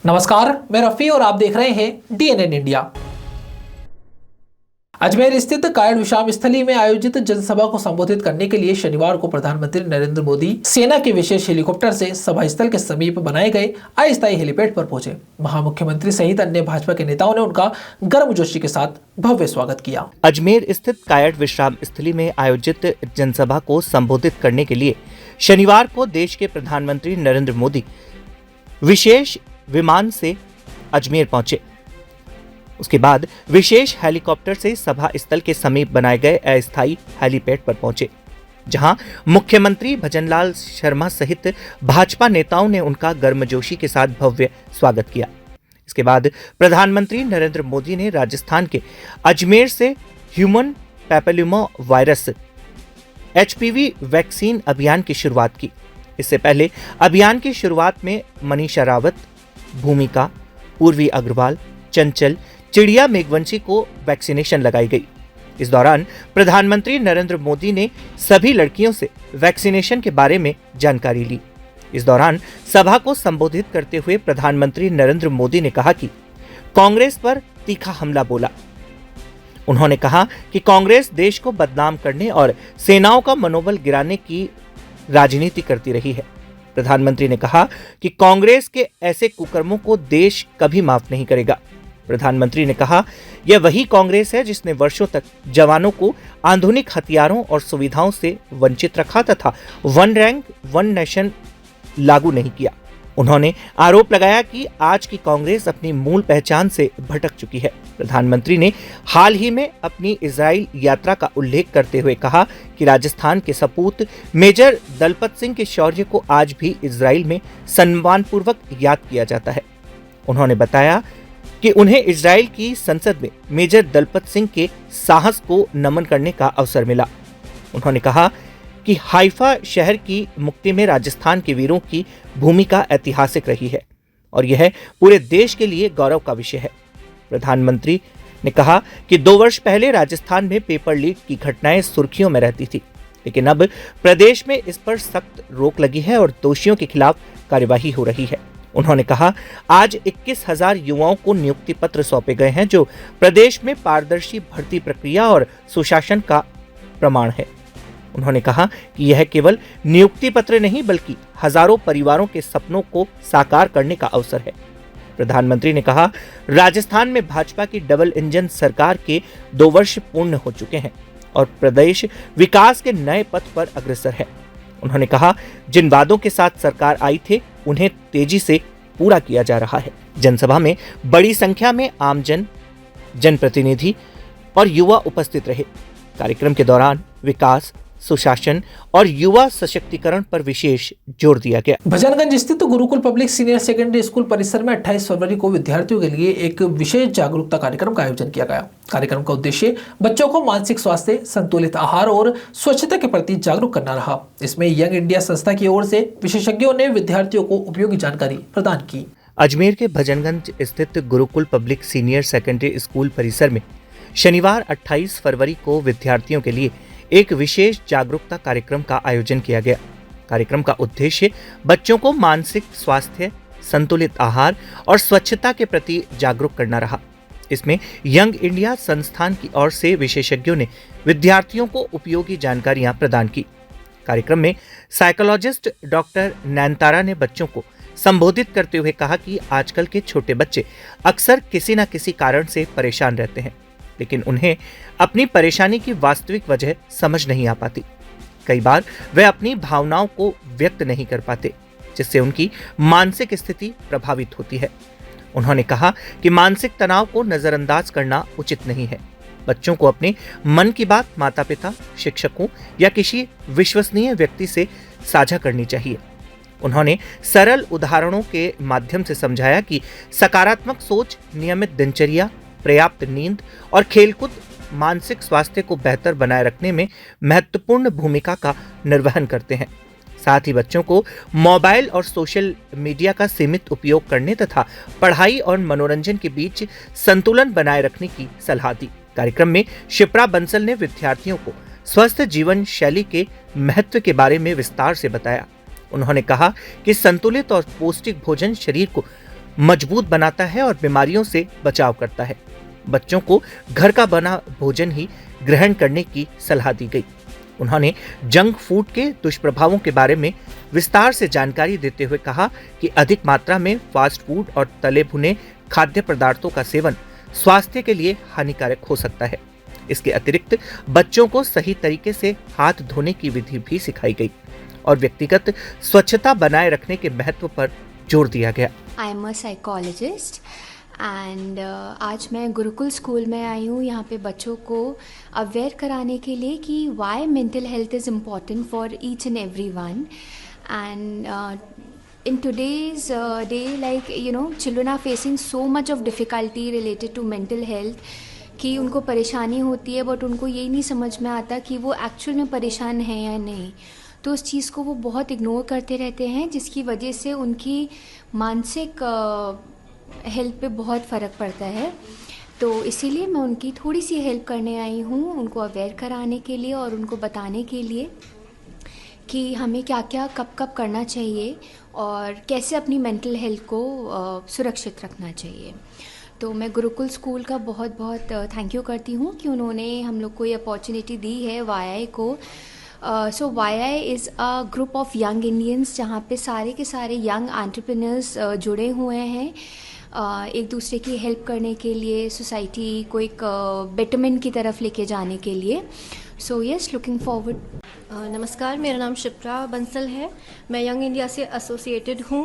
नमस्कार, मैं रफी और आप देख रहे हैं डीएनएन इंडिया। अजमेर स्थित कायड़ विश्राम स्थली में आयोजित जनसभा को संबोधित करने के लिए शनिवार को प्रधानमंत्री नरेंद्र मोदी सेना के विशेष हेलीकॉप्टर से सभा स्थल के समीप बनाए गए अस्थायी हेलीपैड पर पहुंचे। महामुख्यमंत्री सहित अन्य भाजपा के नेताओं ने उनका गर्मजोशी के साथ भव्य स्वागत किया। अजमेर स्थित कायड़ विश्राम स्थली में आयोजित जनसभा को संबोधित करने के लिए शनिवार को देश के प्रधानमंत्री नरेंद्र मोदी विशेष विमान से अजमेर पहुंचे। उसके बाद विशेष हेलीकॉप्टर से सभा स्थल के समीप बनाए गए अस्थायी हेलीपैड पर पहुंचे, जहां मुख्यमंत्री भजनलाल शर्मा सहित भाजपा नेताओं ने उनका गर्मजोशी के साथ भव्य स्वागत किया। इसके बाद प्रधानमंत्री नरेंद्र मोदी ने राजस्थान के अजमेर से human papilloma virus HPV vaccine अभियान की शुरुआत की। इससे पहले अभियान की शुरुआत में मनीषा रावत, भूमिका, पूर्वी अग्रवाल, चंचल, चिड़िया मेघवंशी को वैक्सीनेशन लगाई गई। इस दौरान प्रधानमंत्री नरेंद्र मोदी ने सभी लड़कियों से वैक्सीनेशन के बारे में जानकारी ली। इस दौरान सभा को संबोधित करते हुए प्रधानमंत्री नरेंद्र मोदी ने कहा कि कांग्रेस पर तीखा हमला बोला। उन्होंने कहा कि कांग्रेस देश को बदनाम करने और सेनाओं का मनोबल गिराने की राजनीति करती रही है। प्रधानमंत्री ने कहा कि कांग्रेस के ऐसे कुकर्मों को देश कभी माफ नहीं करेगा। प्रधानमंत्री ने कहा, यह वही कांग्रेस है जिसने वर्षों तक जवानों को आधुनिक हथियारों और सुविधाओं से वंचित रखा तथा वन रैंक वन नेशन लागू नहीं किया। उन्होंने आरोप लगाया कि आज की कांग्रेस अपनी मूल पहचान से भटक चुकी है। प्रधानमंत्री ने हाल ही में अपनी इजराइल यात्रा का उल्लेख करते हुए कहा कि राजस्थान के सपूत मेजर दलपत सिंह के शौर्य को आज भी इजराइल में सम्मानपूर्वक याद किया जाता है। उन्होंने बताया कि उन्हें इजराइल की संसद में मेजर दलपत सिंह के साहस को नमन करने का अवसर मिला। उन्होंने कहा कि हाइफा शहर की मुक्ति में राजस्थान के वीरों की भूमिका ऐतिहासिक रही है और यह पूरे देश के लिए गौरव का विषय है। प्रधानमंत्री ने कहा कि 2 वर्ष पहले राजस्थान में पेपर लीक की घटनाएं सुर्खियों में रहती थी, लेकिन अब प्रदेश में इस पर सख्त रोक लगी है और दोषियों के खिलाफ कार्यवाही हो रही है। उन्होंने कहा, आज 21,000 युवाओं को नियुक्ति पत्र सौंपे गए हैं, जो प्रदेश में पारदर्शी भर्ती प्रक्रिया और सुशासन का प्रमाण है। उन्होंने कहा कि यह केवल नियुक्ति पत्र नहीं बल्कि हजारों परिवारों के सपनों को साकार करने का अवसर है। प्रधानमंत्री ने कहा, राजस्थान में भाजपा की डबल इंजन सरकार के 2 वर्ष पूर्ण हो चुके हैं और प्रदेश विकास के नए पथ पर अग्रसर है। उन्होंने कहा, जिन वादों के साथ सरकार आई थी उन्हें तेजी से पूरा किया जा रहा है। जनसभा में बड़ी संख्या में आमजन, जनप्रतिनिधि और युवा उपस्थित रहे। कार्यक्रम के दौरान विकास, सुशासन और युवा सशक्तिकरण पर विशेष जोर दिया गया। भजनगंज स्थित Gurukul public senior secondary school परिसर में 28 फरवरी को विद्यार्थियों के लिए एक विशेष जागरूकता कार्यक्रम का आयोजन किया गया। कार्यक्रम का उद्देश्य बच्चों को मानसिक स्वास्थ्य, संतुलित आहार और स्वच्छता के प्रति जागरूक करना रहा। इसमें यंग इंडिया संस्था की ओर से विशेषज्ञों ने विद्यार्थियों को उपयोगी जानकारी प्रदान की। अजमेर के भजनगंज स्थित Gurukul public senior secondary school परिसर में शनिवार 28 फरवरी को विद्यार्थियों के लिए एक विशेष जागरूकता कार्यक्रम का आयोजन किया गया। कार्यक्रम का उद्देश्य बच्चों को मानसिक स्वास्थ्य, संतुलित आहार और स्वच्छता के प्रति जागरूक करना रहा। इसमें यंग इंडिया संस्थान की ओर से विशेषज्ञों ने विद्यार्थियों को उपयोगी जानकारियां प्रदान की। कार्यक्रम में साइकोलॉजिस्ट डॉक्टर नैनतारा ने बच्चों को संबोधित करते हुए कहा कि आजकल के छोटे बच्चे अक्सर किसी न किसी कारण से परेशान रहते हैं, लेकिन उन्हें अपनी परेशानी की वास्तविक वजह समझ नहीं आ पाती। कई बार वे अपनी भावनाओं को व्यक्त नहीं कर पाते, जिससे उनकी मानसिक स्थिति प्रभावित होती है। उन्होंने कहा कि मानसिक तनाव को नजरअंदाज करना उचित नहीं है। बच्चों को अपने मन की बात माता-पिता, शिक्षकों या किसी विश्वसनीय व्यक्ति से साझा करनी चाहिए। उन्होंने सरल उदाहरणों के माध्यम से समझाया कि सकारात्मक सोच, नियमित दिनचर्या, पर्याप्त नींद और खेलकूद मानसिक स्वास्थ्य को बेहतर बनाए रखने में महत्वपूर्ण भूमिका का निर्वहन करते हैं। साथ ही बच्चों को मोबाइल और सोशल मीडिया का सीमित उपयोग करने तथा पढ़ाई और मनोरंजन के बीच संतुलन बनाए रखने की सलाह दी। कार्यक्रम में शिप्रा बंसल ने विद्यार्थियों को स्वस्थ जीवन शैली के महत्व के बारे में विस्तार से बताया। उन्होंने कहा कि संतुलित और पौष्टिक भोजन शरीर को मजबूत बनाता है और बीमारियों से बचाव करता है। बच्चों को घर का बना भोजन ही ग्रहण करने की सलाह दी गई। उन्होंने जंक फूड के दुष्प्रभावों के बारे में विस्तार से जानकारी देते हुए कहा कि अधिक मात्रा में फास्ट फूड और तले भुने खाद्य पदार्थों का सेवन स्वास्थ्य के लिए हानिकारक हो सकता है। इसके अतिरिक्त बच्चों को सही तरीके से हाथ धोने की विधि भी सिखाई गई और व्यक्तिगत स्वच्छता बनाए रखने के महत्व पर जोर दिया गया। I am a psychologist and आज मैं गुरुकुल स्कूल में आई हूँ यहाँ पे बच्चों को अवेयर कराने के लिए कि why mental health is important for each and every one and in today's day, like children are facing so much of difficulty related to mental health कि उनको परेशानी होती है बट उनको यही नहीं समझ में आता कि वो एक्चुअल में परेशान है या नहीं। तो उस चीज़ को वो बहुत इग्नोर करते रहते हैं जिसकी वजह से उनकी मानसिक हेल्थ पे बहुत फ़र्क पड़ता है। तो इसीलिए मैं उनकी थोड़ी सी हेल्प करने आई हूँ, उनको अवेयर कराने के लिए और उनको बताने के लिए कि हमें क्या क्या कब कब करना चाहिए और कैसे अपनी मेंटल हेल्थ को सुरक्षित रखना चाहिए। तो मैं गुरुकुल स्कूल का बहुत बहुत थैंक यू करती हूँ कि उन्होंने हम लोग को ये अपॉर्चुनिटी दी है YI को। सो YI is a group of young Indians जहाँ पे सारे के सारे यंग एंटरप्रेन्योर्स जुड़े हुए हैं एक दूसरे की हेल्प करने के लिए, सोसाइटी को एक बेटरमेंट की तरफ लेके जाने के लिए। So yes, looking forward. नमस्कार, मेरा नाम शिप्रा बंसल है। मैं यंग इंडिया से एसोसिएटेड हूँ।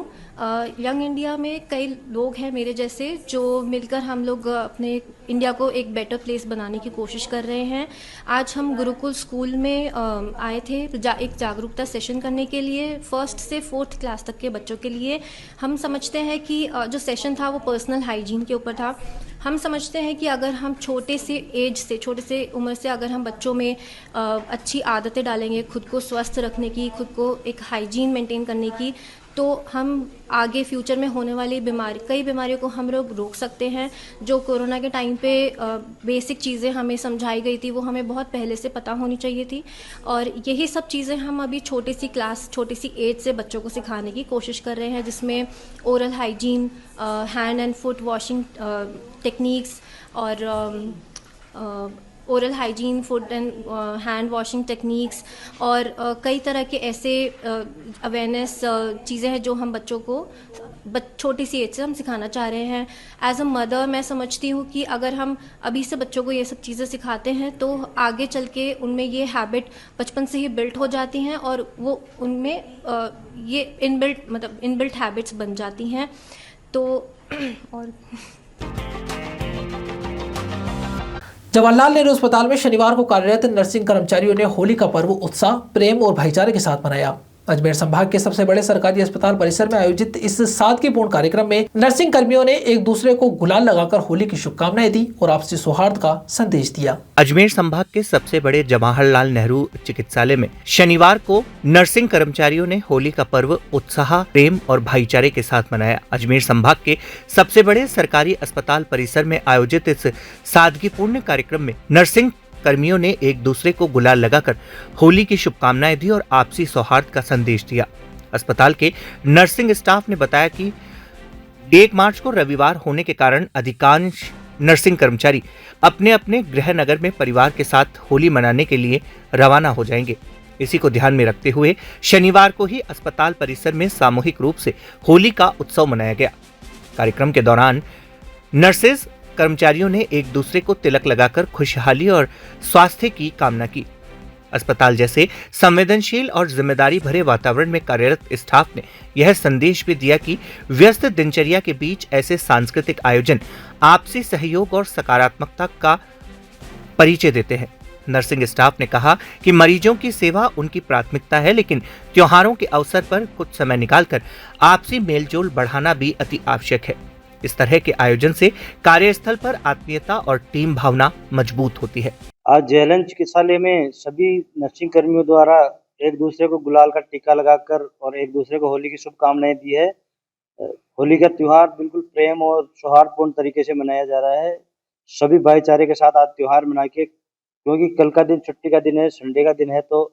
यंग इंडिया में कई लोग हैं मेरे जैसे जो मिलकर हम लोग अपने इंडिया को एक बेटर प्लेस बनाने की कोशिश कर रहे हैं। आज हम गुरुकुल स्कूल में आए थे एक जागरूकता सेशन करने के लिए, 1st से 4th क्लास तक के बच्चों के लिए। हम समझते हैं कि जो सेशन था वो पर्सनल हाइजीन के ऊपर था। हम समझते हैं कि अगर हम छोटे से उम्र से अगर हम बच्चों में अच्छी आदतें डालेंगे, खुद को स्वस्थ रखने की, खुद को एक हाइजीन मेंटेन करने की, तो हम आगे फ्यूचर में होने वाली कई बीमारियों को हम लोग रोक सकते हैं। जो कोरोना के टाइम पे बेसिक चीज़ें हमें समझाई गई थी वो हमें बहुत पहले से पता होनी चाहिए थी और यही सब चीज़ें हम अभी छोटी सी एज से बच्चों को सिखाने की कोशिश कर रहे हैं, जिसमें oral hygiene, hand and foot washing techniques और oral hygiene, foot and hand washing techniques और कई तरह के ऐसे अवेयरनेस चीज़ें हैं जो हम बच्चों को छोटी सी एज से हम सिखाना चाह रहे हैं। एज अ मदर मैं समझती हूँ कि अगर हम अभी से बच्चों को ये सब चीज़ें सिखाते हैं तो आगे चल के उनमें ये हैबिट बचपन से ही बिल्ट हो जाती हैं और वो उनमें ये इनबिल्ट हैबिट्स बन जाती हैं। तो और जवाहरलाल नेहरू अस्पताल में शनिवार को कार्यरत नर्सिंग कर्मचारियों ने होली का पर्व उत्साह, प्रेम और भाईचारे के साथ मनाया। अजमेर संभाग के सबसे बड़े सरकारी अस्पताल परिसर में आयोजित इस सादगीपूर्ण कार्यक्रम में नर्सिंग कर्मियों ने एक दूसरे को गुलाल लगाकर होली की शुभकामनाएं दी और आपसी सौहार्द का संदेश दिया। अजमेर संभाग के सबसे बड़े जवाहरलाल नेहरू चिकित्सालय में शनिवार को नर्सिंग कर्मचारियों ने होली का पर्व उत्साह, प्रेम और भाईचारे के साथ मनाया। अजमेर संभाग के सबसे बड़े सरकारी अस्पताल परिसर में आयोजित इस सादगीपूर्ण कार्यक्रम में नर्सिंग कर्मियों ने एक दूसरे को गुलाल लगाकर होली की शुभकामनाएं दी और आपसी सौहार्द का संदेश दिया। अस्पताल के नर्सिंग स्टाफ ने बताया कि 1 मार्च को रविवार होने के कारण अधिकांश नर्सिंग कर्मचारी अपने अपने गृह नगर में परिवार के साथ होली मनाने के लिए रवाना हो जाएंगे। इसी को ध्यान में रखते हुए शनिवार को ही अस्पताल परिसर में सामूहिक रूप से होली का उत्सव मनाया गया। कार्यक्रम के दौरान नर्सेज कर्मचारियों ने एक दूसरे को तिलक लगाकर खुशहाली और स्वास्थ्य की कामना की। अस्पताल जैसे संवेदनशील और जिम्मेदारी भरे वातावरण में कार्यरत स्टाफ ने यह संदेश भी दिया कि व्यस्त दिनचर्या के बीच ऐसे सांस्कृतिक आयोजन आपसी सहयोग और सकारात्मकता का परिचय देते हैं। नर्सिंग स्टाफ ने कहा कि मरीजों की सेवा उनकी प्राथमिकता है, लेकिन त्योहारों के अवसर पर कुछ समय निकालकर आपसी मेलजोल बढ़ाना भी अति आवश्यक है। इस तरह के आयोजन से कार्यस्थल पर आत्मीयता और टीम भावना मजबूत होती है। आज जेएलएन चिकित्सालय में सभी नर्सिंग कर्मियों द्वारा एक दूसरे को गुलाल का टीका लगाकर और एक दूसरे को होली की शुभकामनाएं दी है। होली का त्योहार बिल्कुल प्रेम और सौहार्दपूर्ण तरीके से मनाया जा रहा है। सभी भाईचारे के साथ आज त्योहार मना के, क्योंकि कल का दिन छुट्टी का दिन है, संडे का दिन है, तो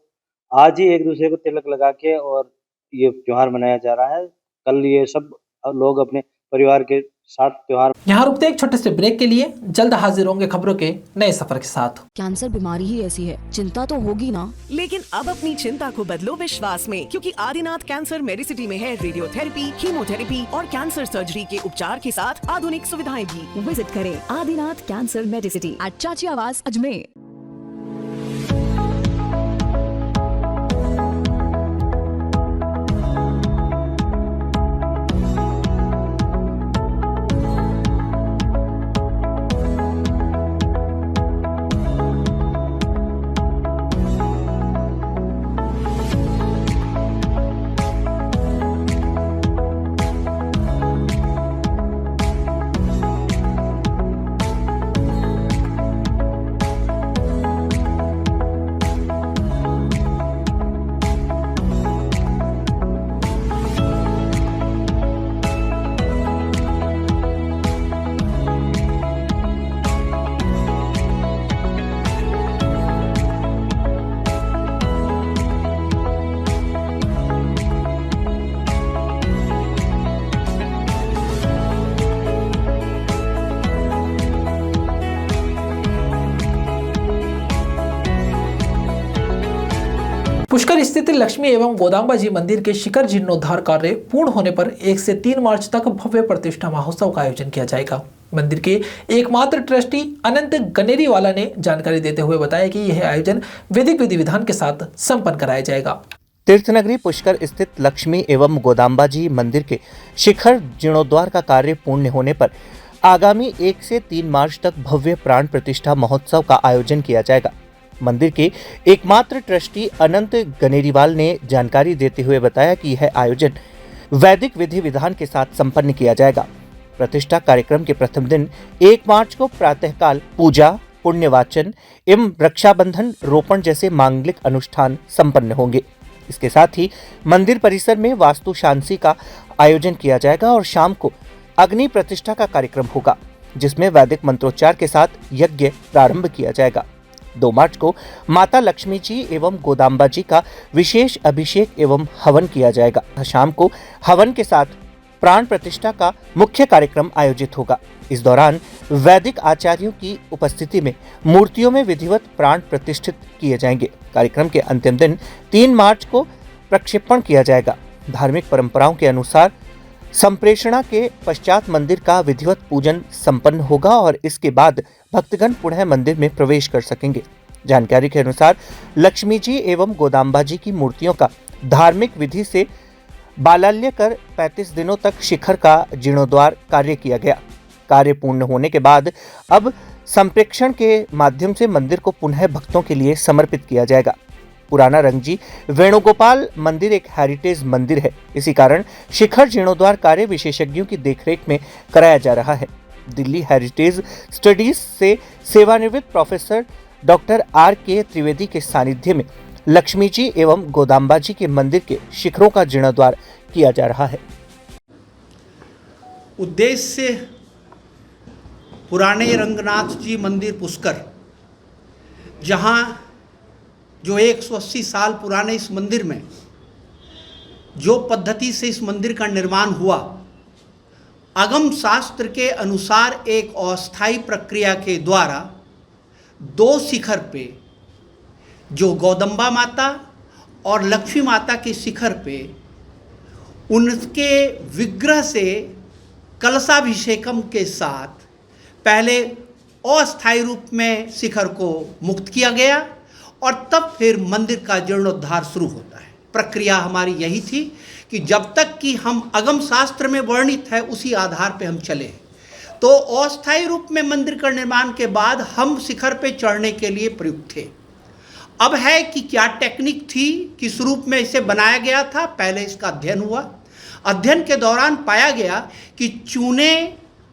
आज ही एक दूसरे को तिलक लगा के और ये त्योहार मनाया जा रहा है। कल ये सब लोग अपने परिवार के साथ त्योहार। यहाँ रुकते हैं एक छोटे से ब्रेक के लिए, जल्द हाजिर होंगे खबरों के नए सफर के साथ। कैंसर बीमारी ही ऐसी है, चिंता तो होगी ना। लेकिन अब अपनी चिंता को बदलो विश्वास में, क्योंकि आदिनाथ कैंसर मेडिसिटी में है रेडियोथेरेपी, कीमोथेरेपी और कैंसर सर्जरी के उपचार के साथ आधुनिक सुविधाएं भी। विजिट करें आदिनाथ कैंसर मेडिसिटी एट चाची आवास अजमेर। पुष्कर स्थित लक्ष्मी एवं गोदाम्बा जी मंदिर के शिखर जीर्णोद्धार कार्य पूर्ण होने पर 1 से 3 मार्च तक भव्य प्रतिष्ठा महोत्सव का आयोजन किया जाएगा। मंदिर के एकमात्र ट्रस्टी अनंत गनेरीवाला ने जानकारी देते हुए बताया कि यह आयोजन वैदिक विधि विधान के साथ संपन्न कराया जाएगा। तीर्थनगरी पुष्कर स्थित लक्ष्मी एवं गोदाम्बा जी मंदिर के शिखर जीर्णोद्धार का कार्य पूर्ण होने पर आगामी 1 से 3 मार्च तक भव्य प्राण प्रतिष्ठा महोत्सव का आयोजन किया जाएगा। मंदिर के एकमात्र ट्रस्टी अनंत गनेरीवाल ने जानकारी देते हुए बताया कि यह आयोजन वैदिक विधि विधान के साथ संपन्न किया जाएगा। प्रतिष्ठा कार्यक्रम के प्रथम दिन 1 मार्च को प्रातःकाल पूजा, पुण्यवाचन एवं रक्षाबंधन रोपण जैसे मांगलिक अनुष्ठान संपन्न होंगे। इसके साथ ही मंदिर परिसर में वास्तु शांति का आयोजन किया जाएगा और शाम को अग्नि प्रतिष्ठा का कार्यक्रम होगा, जिसमें वैदिक मंत्रोच्चार के साथ यज्ञ प्रारंभ किया जाएगा। 2 मार्च को माता लक्ष्मी जी एवं गोदाम्बा जी का विशेष अभिषेक एवं हवन किया जाएगा। शाम को हवन के साथ प्राण प्रतिष्ठा का मुख्य कार्यक्रम आयोजित होगा। इस दौरान वैदिक आचार्यों की उपस्थिति में मूर्तियों में विधिवत प्राण प्रतिष्ठित किए जाएंगे। कार्यक्रम के अंतिम दिन 3 मार्च को प्रक्षेपण किया जाएगा। धार्मिक परंपराओं के अनुसार संप्रेषणा के पश्चात मंदिर का विधिवत पूजन संपन्न होगा और इसके बाद भक्तगण पुनः मंदिर में प्रवेश कर सकेंगे। जानकारी के अनुसार लक्ष्मी जी एवं गोदाम्बा जी की मूर्तियों का धार्मिक विधि से बालाल्य कर 35 दिनों तक शिखर का जीर्णोद्धार कार्य किया गया। कार्य पूर्ण होने के बाद अब संप्रेक्षण के माध्यम से मंदिर को पुनः भक्तों के लिए समर्पित किया जाएगा। पुराना रंगजी वेणुगोपाल मंदिर एक हेरिटेज मंदिर है। इसी कारण शिखर जीर्णोद्धार कार्य विशेषज्ञों की देखरेख में कराया जा रहा है। दिल्ली हेरिटेज स्टडीज से सेवानिवृत्त प्रोफेसर डॉक्टर R.K. त्रिवेदी के सानिध्य में लक्ष्मी जी एवं गोदाम्बा जी के मंदिर के शिखरों का जीर्णोद्धार किया जा रहा है। उद्देश्य पुराने रंगनाथ जी मंदिर पुष्कर, जहां जो 180 साल पुराने इस मंदिर में जो पद्धति से इस मंदिर का निर्माण हुआ, आगम शास्त्र के अनुसार एक अस्थायी प्रक्रिया के द्वारा 2 शिखर पे, जो गोदम्बा माता और लक्ष्मी माता के शिखर पे उनके विग्रह से कलशाभिषेकम के साथ पहले अस्थायी रूप में शिखर को मुक्त किया गया और तब फिर मंदिर का जीर्णोद्धार शुरू होता है। प्रक्रिया हमारी यही थी कि जब तक कि हम आगम शास्त्र में वर्णित है उसी आधार पे हम चले। तो अस्थायी रूप में मंदिर का निर्माण के बाद हम शिखर पे चढ़ने के लिए प्रयुक्त थे। अब है कि क्या टेक्निक थी, किस रूप में इसे बनाया गया था, पहले इसका अध्ययन हुआ। अध्ययन के दौरान पाया गया कि चूने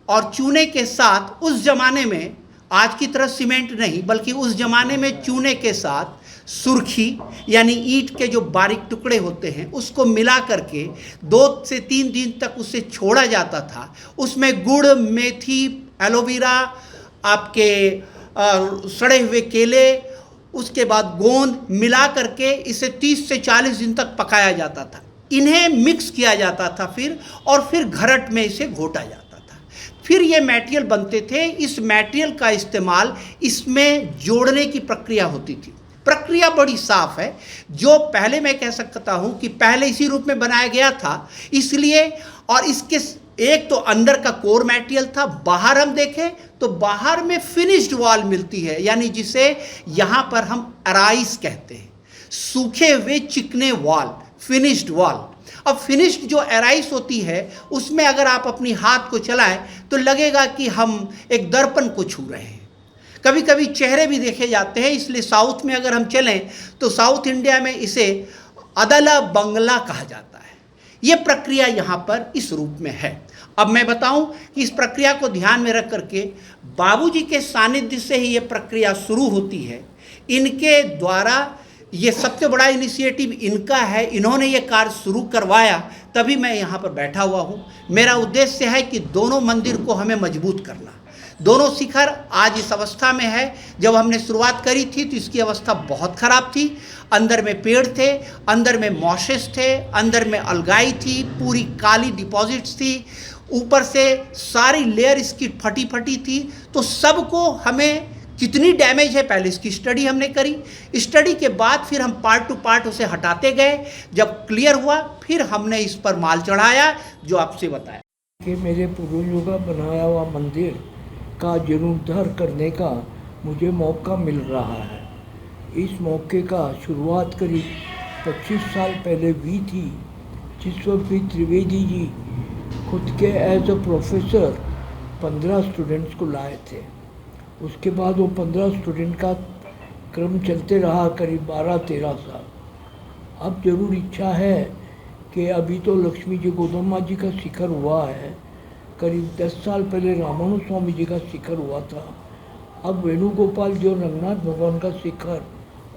और चूने के साथ उस जमाने में, आज की तरह सीमेंट नहीं, बल्कि उस जमाने में चूने के साथ सुर्खी यानी ईंट के जो बारीक टुकड़े होते हैं उसको मिला करके 2 से 3 दिन तक उसे छोड़ा जाता था। उसमें गुड़, मेथी, एलोवेरा, आपके सड़े हुए केले, उसके बाद गोंद मिला करके इसे 30 से 40 दिन तक पकाया जाता था। इन्हें मिक्स किया जाता था फिर घरट में इसे घोटा जाता था। फिर ये मटेरियल बनते थे। इस मटेरियल का इस्तेमाल इसमें जोड़ने की प्रक्रिया होती थी। प्रक्रिया बड़ी साफ है। जो पहले मैं कह सकता हूँ कि पहले इसी रूप में बनाया गया था, इसलिए, और इसके एक तो अंदर का कोर मटेरियल था, बाहर हम देखें तो बाहर में फिनिश्ड वॉल मिलती है, यानी जिसे यहाँ पर हम अराइस कहते हैं, सूखे हुए चिकने वॉल, फिनिश्ड वॉल। अब फिनिश्ड जो अराइस होती है उसमें अगर आप अपनी हाथ को चलाएं तो लगेगा कि हम एक दर्पण को छू रहे हैं। कभी कभी चेहरे भी देखे जाते हैं, इसलिए साउथ में अगर हम चलें तो साउथ इंडिया में इसे अदला बंगला कहा जाता है। ये प्रक्रिया यहाँ पर इस रूप में है। अब मैं बताऊं कि इस प्रक्रिया को ध्यान में रख करके बाबूजी के सानिध्य से ही ये प्रक्रिया शुरू होती है। इनके द्वारा ये सबसे बड़ा इनिशिएटिव इनका है, इन्होंने ये कार्य शुरू करवाया, तभी मैं यहाँ पर बैठा हुआ हूँ। मेरा उद्देश्य है कि दोनों मंदिर को हमें मजबूत करना। दोनों शिखर आज इस अवस्था में है। जब हमने शुरुआत करी थी तो इसकी अवस्था बहुत ख़राब थी। अंदर में पेड़ थे, अंदर में मॉशेस थे, अंदर में अलगाई थी, पूरी काली डिपॉजिट्स थी, ऊपर से सारी लेयर इसकी फटी फटी थी। तो सबको हमें कितनी डैमेज है पहले इसकी स्टडी हमने करी। स्टडी के बाद फिर हम पार्ट टू पार्ट उसे हटाते गए। जब क्लियर हुआ फिर हमने इस पर माल चढ़ाया, जो आपसे बताया कि मेरे पूर्वजों का बनाया हुआ मंदिर का जीर्णोद्धार करने का मुझे मौका मिल रहा है। इस मौके का शुरुआत करीब 25 साल पहले हुई थी, जिस वक्त भी त्रिवेदी जी खुद के एज अ प्रोफेसर 15 स्टूडेंट्स को लाए थे। उसके बाद वो 15 स्टूडेंट का क्रम चलते रहा करीब 12-13 साल। अब ज़रूर इच्छा है कि अभी तो लक्ष्मी जी गोदम्मा जी का शिखर हुआ है, करीब 10 साल पहले रामानु स्वामी जी का शिखर हुआ था। अब वेणुगोपाल जो रंगनाथ भगवान का शिखर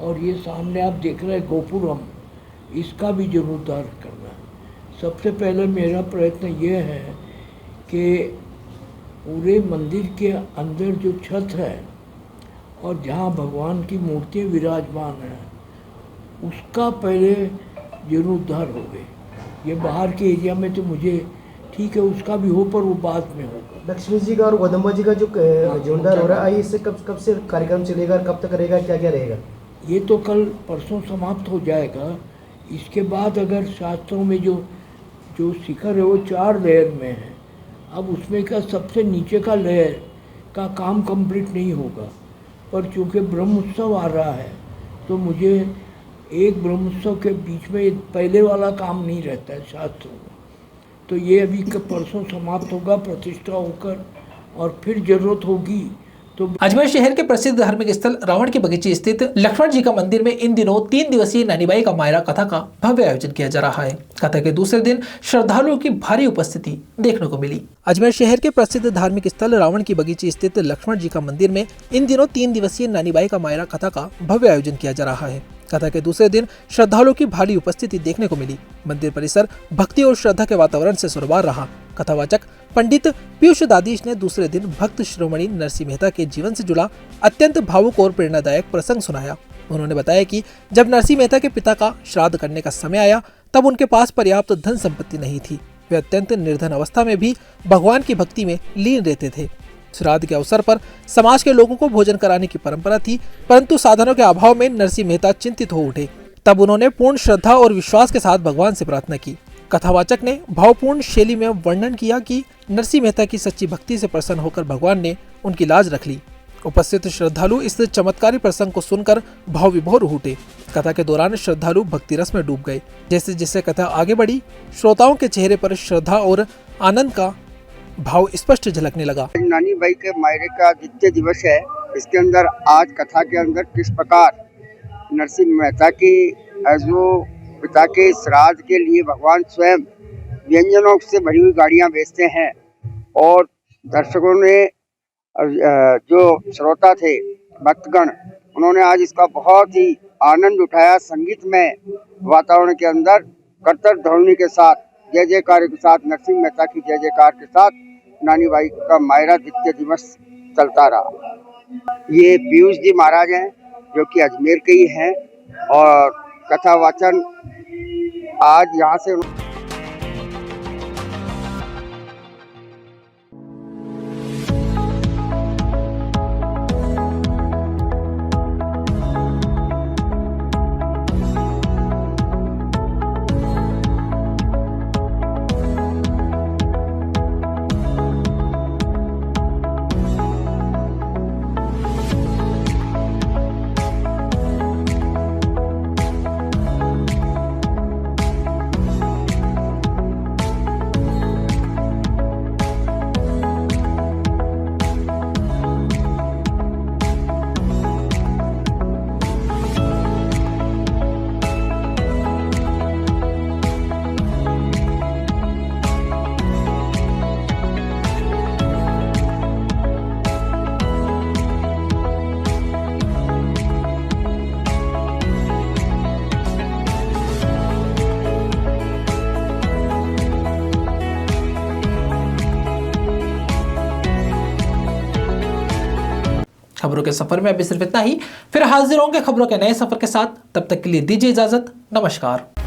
और ये सामने आप देख रहे हैं गोपुरम, इसका भी जीर्णोद्धार करना है। सबसे पहले मेरा प्रयत्न ये है कि पूरे मंदिर के अंदर जो छत है और जहाँ भगवान की मूर्तियाँ विराजमान हैं उसका पहले जीर्णोद्धार हो गए। ये बाहर के एरिया में तो मुझे ठीक है उसका भी हो, पर वो बाद में होगा। लक्ष्मी जी का और गोदम्बा जी का जो जीर्णोद्धार हो रहा है, इससे कब से कार्यक्रम चलेगा, कब तक रहेगा, क्या क्या रहेगा? ये तो कल परसों समाप्त हो जाएगा। इसके बाद अगर शास्त्रों में जो शिखर है वो 4 लेयर में है। अब उसमें का सबसे नीचे का लेयर का काम कंप्लीट नहीं होगा, पर चूँकि ब्रह्मोत्सव आ रहा है तो मुझे एक ब्रह्मोत्सव के बीच में पहले वाला काम नहीं रहता है शास्त्रों में। तो ये अभी परसों समाप्त होगा प्रतिष्ठा होकर, और फिर जरूरत होगी तो अजमेर शहर के प्रसिद्ध धार्मिक स्थल रावण के बगीचे स्थित लक्ष्मण जी का मंदिर में इन दिनों 3 दिवसीय नानीबाई का मायरा कथा का भव्य आयोजन किया जा रहा है। कथा के दूसरे दिन श्रद्धालुओं की भारी उपस्थिति देखने को मिली। अजमेर शहर के प्रसिद्ध धार्मिक स्थल रावण की बगीचे स्थित लक्ष्मण जी का मंदिर में इन दिनों 3 दिवसीय नानीबाई का मायरा कथा का भव्य आयोजन किया जा रहा है। कथा के दूसरे दिन श्रद्धालुओं की भारी उपस्थिति देखने को मिली। मंदिर परिसर भक्ति और श्रद्धा के वातावरण से सुरवार रहा। कथावाचक पंडित पीयूष दादीश ने दूसरे दिन भक्त शिरोमणि नरसिंह मेहता के जीवन से जुड़ा अत्यंत भावुक और प्रेरणादायक प्रसंग सुनाया। उन्होंने बताया कि जब नरसिंह मेहता के पिता का श्राद्ध करने का समय आया तब उनके पास पर्याप्त धन संपत्ति नहीं थी। वे अत्यंत निर्धन अवस्था में भी भगवान की भक्ति में लीन रहते थे। श्राद्ध के अवसर पर समाज के लोगों को भोजन कराने की परंपरा थी, परंतु साधनों के अभाव में नरसिंह मेहता चिंतित हो उठे। तब उन्होंने पूर्ण श्रद्धा और विश्वास के साथ भगवान से प्रार्थना की। कथावाचक ने भावपूर्ण शैली में वर्णन किया कि नरसिंह मेहता की सच्ची भक्ति से प्रसन्न होकर भगवान ने उनकी लाज रख ली। उपस्थित श्रद्धालु इस चमत्कारी प्रसंग को सुनकर भाव विभोर हो उठे। कथा के दौरान श्रद्धालु भक्ति रस में डूब गए। जैसे जैसे कथा आगे बढ़ी, श्रोताओं के चेहरे पर श्रद्धा और आनंद का भाव स्पष्ट झलकने लगा। नानी बाई के मायरे का द्वितीय दिवस है। इसके अंदर आज कथा के अंदर किस प्रकार नरसिंह मेहता की जो पिता के श्राद्ध के लिए भगवान स्वयं व्यंजनों से भरी हुई गाड़ियां बेचते हैं, और दर्शकों ने जो श्रोता थे भक्तगण, उन्होंने आज इसका बहुत ही आनंद उठाया। संगीतमय वातावरण के अंदर करतर ध्वनि के साथ, जय जयकार के साथ, नरसिंह मेहता की जय जयकार के साथ नानी बाई का मायरा द्वितीय दिवस चलता रहा। ये पीयूष जी महाराज हैं जो कि अजमेर के ही हैं, और कथा वाचन आज यहाँ से खबरों के सफर में अभी सिर्फ इतना ही। फिर हाजिर होंगे खबरों के नए सफर के साथ। तब तक के लिए दीजिए इजाजत। नमस्कार।